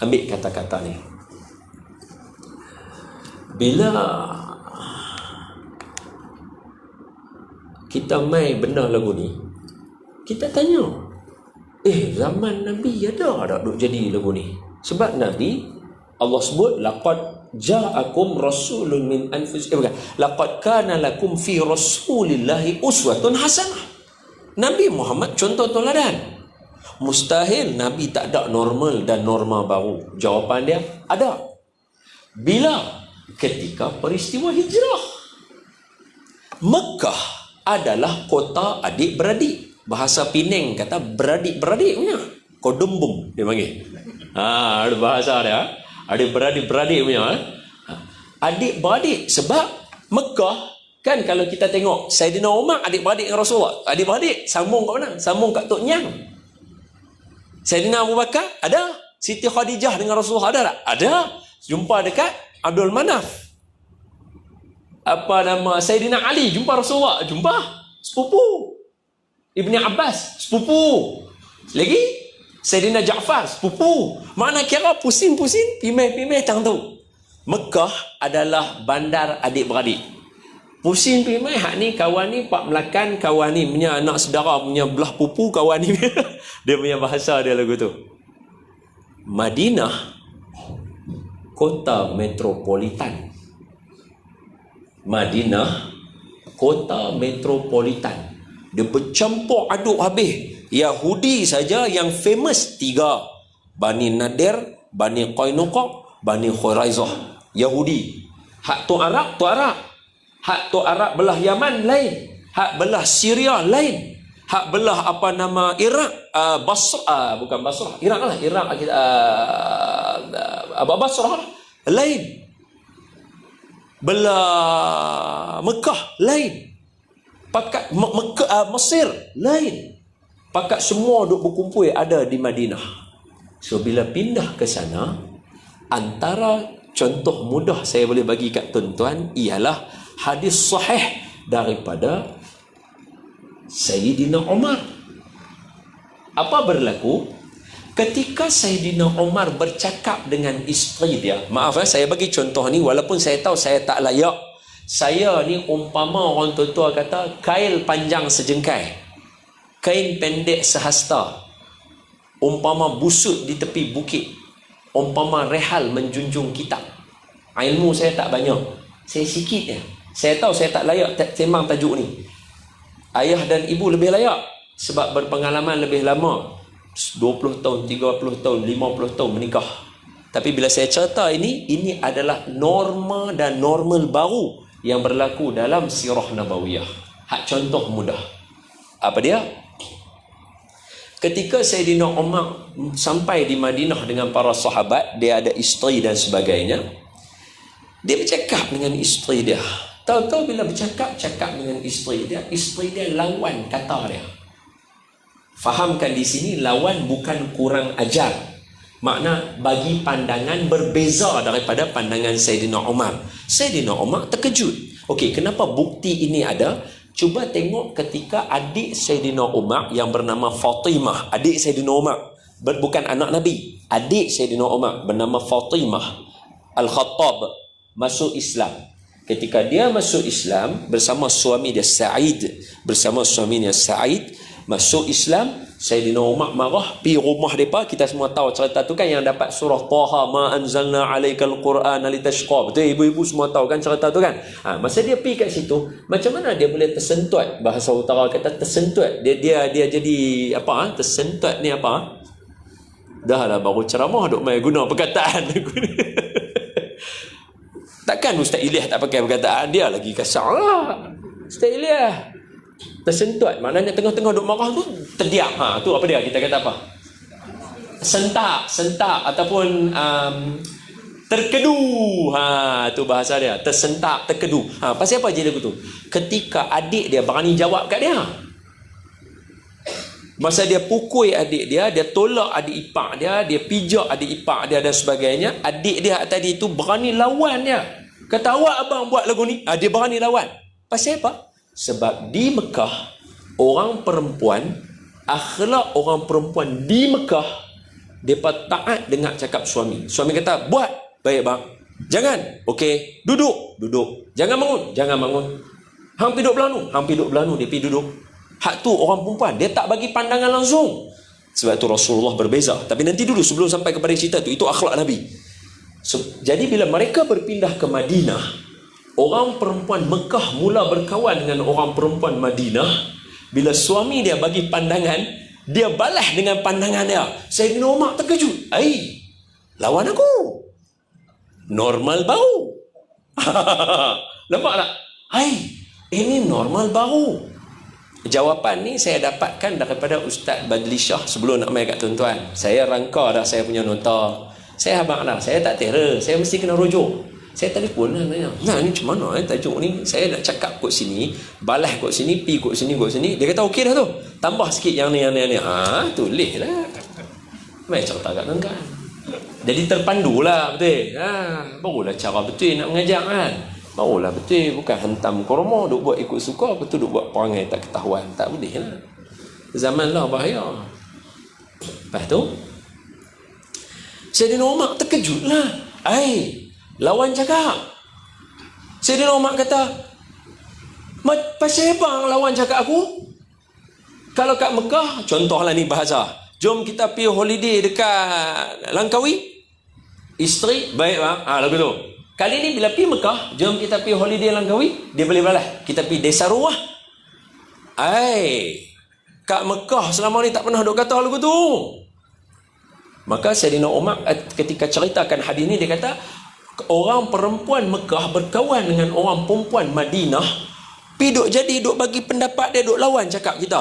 Ambil kata-kata ni. Bila kita main benda lagu ni, kita tanya, zaman Nabi ada tak duk jadi lagu ni? Sebab Nabi, Allah sebut, laqad ja'akum rasulun min anfusikum, laqad kana lakum fi rasulillahi uswatun hasanah. Nabi Muhammad contoh teladan. Mustahil Nabi tak ada normal dan norma baru. Jawapan dia, ada. Bila? Ketika peristiwa hijrah. Mekah adalah kota adik-beradik. Bahasa Penang kata beradik-beradik punya. Kodumbung dia panggil. Ada bahasa dia. Adik-beradik punya. Adik-beradik sebab Mekah kan, kalau kita tengok Saidina Umar adik-beradik dengan Rasulullah. Adik-beradik sambung kat mana? Sambung kat Tok Nyang. Saidina Abu Bakar ada. Siti Khadijah dengan Rasulullah ada tak? Ada. Jumpa dekat Abdul Manaf. Apa nama? Saidina Ali jumpa Rasulullah. Jumpa sepupu. Ibni Abbas sepupu. Lagi Saidina Ja'far sepupu. Mana kira pusing-pusing, pimeh-pimeh tang tu. Mekah adalah bandar adik-beradik. Pusing pimeh, hak ni kawan ni Pak Melakan, kawan ni punya anak saudara, punya belah pupu kawan ni. Dia punya bahasa dia lagu tu. Madinah kota metropolitan. Madinah kota metropolitan. Dia bercampur aduk habis. Yahudi saja yang famous 3. Bani Nadir, Bani Qainuqa, Bani Khuraizah. Yahudi. Hak tu Arab, tu Arab. Hak tu Arab belah Yaman lain. Hak belah Syria lain. Hak belah apa nama Iraq, Basrah, bukan Basrah, Iraq lah, Iraq, Basrah lain. Belah Mekah lain. Pakat Mekah, Mesir lain. Pakat semua duk berkumpul ada di Madinah. So bila pindah ke sana, antara contoh mudah saya boleh bagi kat tuan-tuan ialah hadis sahih daripada Sayyidina Umar. Apa berlaku? Ketika Sayyidina Umar bercakap dengan isteri dia, maaf saya bagi contoh ni walaupun saya tahu saya tak layak. Saya ni umpama orang tua-tua kata kail panjang sejengkai, kain pendek sehasta, umpama busuk di tepi bukit, umpama rehal menjunjung kitab. Ilmu saya tak banyak, saya sikit je. Saya tahu saya tak layak sembang tajuk ni. Ayah dan ibu lebih layak sebab berpengalaman lebih lama, 20 tahun, 30 tahun, 50 tahun menikah. Tapi bila saya cerita ini adalah norma dan normal baru yang berlaku dalam sirah nabawiyah. Hak contoh mudah. Apa dia? Ketika Sayyidina Umar sampai di Madinah dengan para sahabat, dia ada isteri dan sebagainya. Dia bercakap dengan isteri dia. Tahu-tahu bila cakap dengan isteri dia lawan kata dia. Fahamkan di sini lawan bukan kurang ajar. Makna bagi pandangan berbeza daripada pandangan Sayyidina Umar. Sayyidina Umar terkejut. Okey, kenapa bukti ini ada? Cuba tengok ketika adik Sayyidina Umar yang bernama Fatimah, adik Sayyidina Umar, bukan anak Nabi, adik Sayyidina Umar bernama Fatimah Al-Khattab masuk Islam. Ketika dia masuk Islam bersama suami dia Sa'id, masuk Islam, Sayyidina Umar marah, pergi rumah mereka. Kita semua tahu cerita tu kan, yang dapat surah Taha, ma anzalna alaikal Qur'ana litashqa. Betul, ibu-ibu semua tahu kan cerita tu kan. Masa dia pergi kat situ, macam mana dia boleh tersentut? Bahasa utara kata tersentut. Dia jadi apa? Tersentut ni apa? Dah lah baru ceramah duk main guna perkataan. Takkan Ustaz Ilyas tak pakai perkataan dia lagi kasar lah. Ustaz Ilyas tersentut, maknanya tengah-tengah duk marah tu terdiam. Tu apa dia? Kita kata apa? Sentak ataupun terkedu. Tu bahasa dia. Tersentak, terkedu. Pasal apa je lagu tu? Ketika adik dia berani jawab kat dia. Masa dia pukul adik dia tolak adik ipar dia pijak adik ipar dia dan sebagainya, adik dia tadi tu berani lawan dia. Kata, awak abang buat lagu ni. Dia berani lawan. Pasal apa? Sebab di Mekah, orang perempuan, akhlak orang perempuan di Mekah Depa taat dengar cakap suami. Suami kata, buat. Baik bang. Jangan. Okey. Duduk. Jangan bangun. Hang pergi duduk belah nu. Dia pergi duduk. Hak tu orang perempuan, dia tak bagi pandangan langsung. Sebab tu Rasulullah berbeza. Tapi nanti dulu sebelum sampai kepada cerita tu, itu akhlak Nabi. Jadi bila mereka berpindah ke Madinah, orang perempuan Mekah mula berkawan dengan orang perempuan Madinah. Bila suami dia bagi pandangan, dia balas dengan pandangan dia. Sayyidina Umar terkejut. Lawan aku. Normal bau. Nampak tak? Ini normal bau. Jawapan ni saya dapatkan daripada Ustaz Badli Shah sebelum nak main kat tuan-tuan. Saya rangka dah saya punya nota. Saya habaq dah, saya tak terror. Saya mesti kena rujuk. Saya telefon lah tanya, ni macam mana tajuk ni? Saya nak cakap kot sini, balas kot sini, pi kot sini. Dia kata okey dah tu. Tambah sikit yang ni. Tulis lah. Main cerita kat tuan-tuan. Jadi terpandulah betul. Barulah cara betul nak mengajar kan. Barulah betul, bukan hantam korma, duk buat ikut suka, betul duk buat perangai tak ketahuan. Tak boleh lah. Zaman lah bahaya. Lepas tu Sayyidina Umar terkejut lah. Lawan cakap. Sayyidina Umar kata, pasal bang lawan cakap aku? Kalau kat Mekah, contohlah ni bahasa, jom kita pergi holiday dekat Langkawi. Isteri, baik bang. Lagu tu. Kali ni bila pergi Mekah, jom kita pergi holiday Langkawi. Dia boleh balas, kita pergi Desa Ruah. Kat Mekah selama ni tak pernah duk kata lagu tu. Maka Sayyidina Umar ketika ceritakan hadis ni, dia kata orang perempuan Mekah berkawan dengan orang perempuan Madinah, duk bagi pendapat dia, duk lawan cakap kita.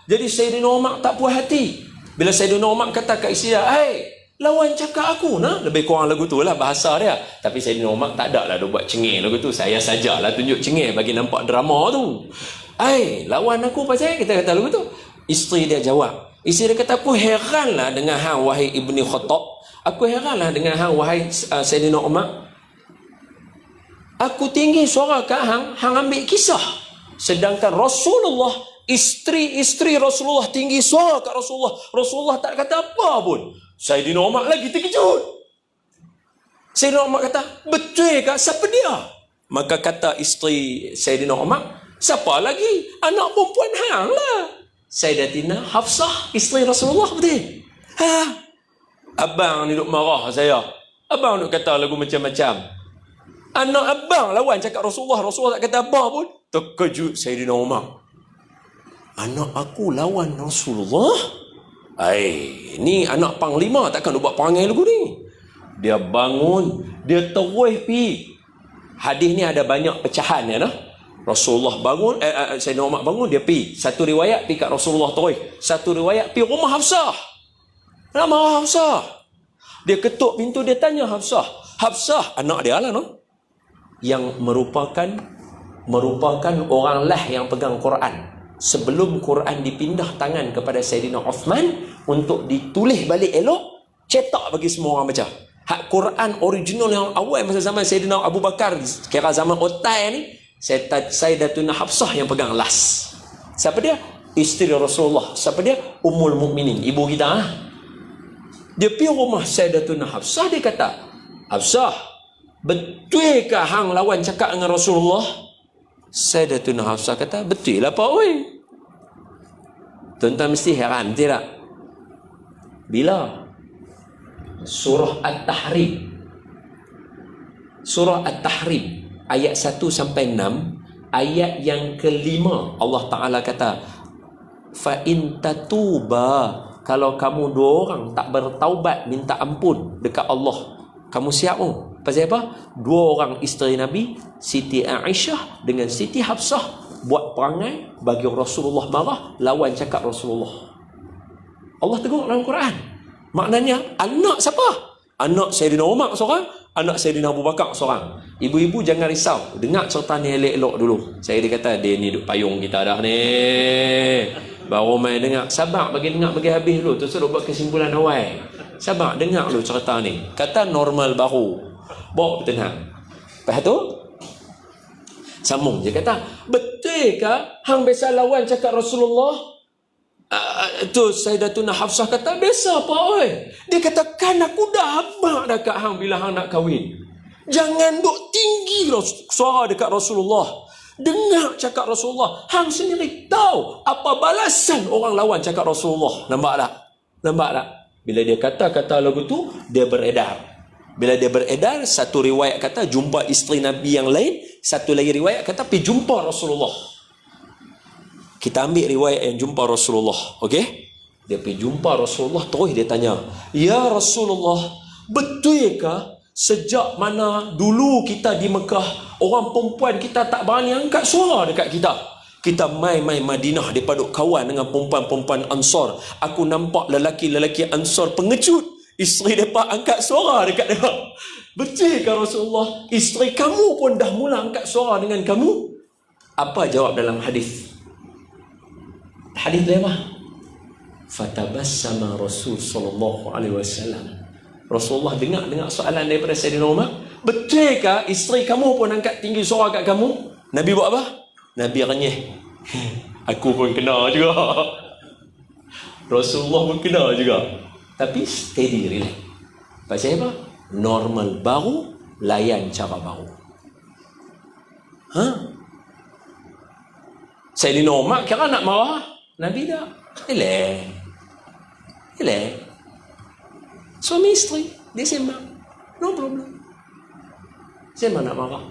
Jadi Sayyidina Umar tak puas hati. Bila Sayyidina Umar kata kat isteri dia, lawan cakap aku nah. Lebih kurang lagu tu lah bahasa dia. Tapi Sayyidina Umar tak ada lah dia buat cengih lagu tu. Saya sajalah tunjuk cengih bagi nampak drama tu. Lawan aku pasal kita kata lagu tu. Isteri dia jawab. Isteri dia kata, aku heranlah dengan hang wahai Ibni Khattab. Aku heranlah dengan hang wahai Sayyidina Umar. Aku tinggi suara kat hang ambil kisah. Sedangkan Rasulullah, isteri Rasulullah tinggi suara kat Rasulullah tak kata apa pun. Sayyidina Umar lagi terkejut. Sayyidina Umar kata, betul ke? Siapa dia? Maka kata isteri Sayyidina Umar, siapa lagi? Anak perempuan hang lah, Sayyidatina Hafsah, isteri Rasulullah. Betul? Abang ni duk marah saya. Abang duk kata lagu macam-macam. Anak abang lawan cakap Rasulullah tak kata apa pun. Terkejut Sayyidina Umar. Anak aku lawan Rasulullah? Ni anak panglima takkan duk buat perangai lagu ni. Dia bangun, dia terus pi. Hadis ni ada banyak pecahan ya nah. Rasulullah bangun, Sayyidina Umar bangun, dia pi. Satu riwayat pi kat Rasulullah terus. Satu riwayat pi rumah Hafsah. Nama Hafsah. Dia ketuk pintu, dia tanya Hafsah, anak dia lah no. Yang merupakan orang lah yang pegang Quran. Sebelum Quran dipindah tangan kepada Sayyidina Uthman untuk ditulis balik elok, cetak bagi semua orang baca. Hak Quran original yang awal masa zaman Sayyidina Abu Bakar, kira zaman otai ni, Sayyidatuna Hafsah yang pegang las. Siapa dia? Isteri Rasulullah. Siapa dia? Ummul Mukminin, ibu kita. Dia pergi rumah Sayyidatuna Hafsah, dia kata, Hafsah, betul ke hang lawan cakap dengan Rasulullah? Sayyidatuna Hafsah kata, betul lah Pak oi. Tuan-tuan mesti heran, tidak? Bila Surah At-Tahrim ayat 1 sampai 6, ayat yang kelima Allah Ta'ala kata, fa in tatuba, kalau kamu dua orang tak bertaubat minta ampun dekat Allah, kamu siap oh? Pasal apa? Dua orang isteri Nabi, Siti Aisyah dengan Siti Hafsah, buat perangai bagi Rasulullah marah, lawan cakap Rasulullah. Allah tegur dalam Quran. Maknanya anak siapa? Anak Sayyidina Umar seorang, anak Sayyidina Abu Bakar seorang. Ibu-ibu jangan risau, dengar cerita ni elok-elok dulu. Saya dia kata, dia ni duk payung kita dah ni, baru main dengar. Sabar bagi dengar bagi habis dulu, terus duk buat kesimpulan awal. Sabar dengar dulu cerita ni. Kata normal baru, bawa tenang. Lepas tu sambung je kata, betul ke hang biasa lawan cakap Rasulullah? Tu Sayyidatuna Hafsah kata, biasa apa oi? Dia kata, kan aku dah habaq dekat hang bila hang nak kahwin. Jangan duk tinggi suara dekat Rasulullah. Dengar cakap Rasulullah. Hang sendiri tahu apa balasan orang lawan cakap Rasulullah. Nampak tak? Nampak tak? Bila dia kata lagu tu, dia beredar. Bila dia beredar, satu riwayat kata jumpa isteri Nabi yang lain, satu lagi riwayat kata pergi jumpa Rasulullah. Kita ambil riwayat yang jumpa Rasulullah, okey? Dia pergi jumpa Rasulullah, terus dia tanya, "Ya Rasulullah, betulkah sejak mana dulu kita di Mekah, orang perempuan kita tak berani angkat suara dekat kita? Kita mai Madinah, dia duk kawan dengan perempuan-perempuan Ansar. Aku nampak lelaki-lelaki Ansar pengecut. Isteri mereka angkat suara dekat dia. Betulkah Rasulullah, isteri kamu pun dah mula angkat suara dengan kamu?" Apa jawab dalam hadis? Hadis dia apa? Fatabassama Rasul sallallahu alaihi wasallam. Rasulullah dengar soalan daripada Sayyidina Umar. Betulkah isteri kamu pun angkat tinggi suara kat kamu? Nabi buat apa? Nabi renyeh. Aku pun kena juga. Rasulullah pun kena juga. Tapi steady, relax. Pasal apa? Normal baru, layan cara baru. Sayyidina Umar kira nak marah. Nabi tak. Relax. Suami isteri, dia sembang. No problem. Sembang nak marah.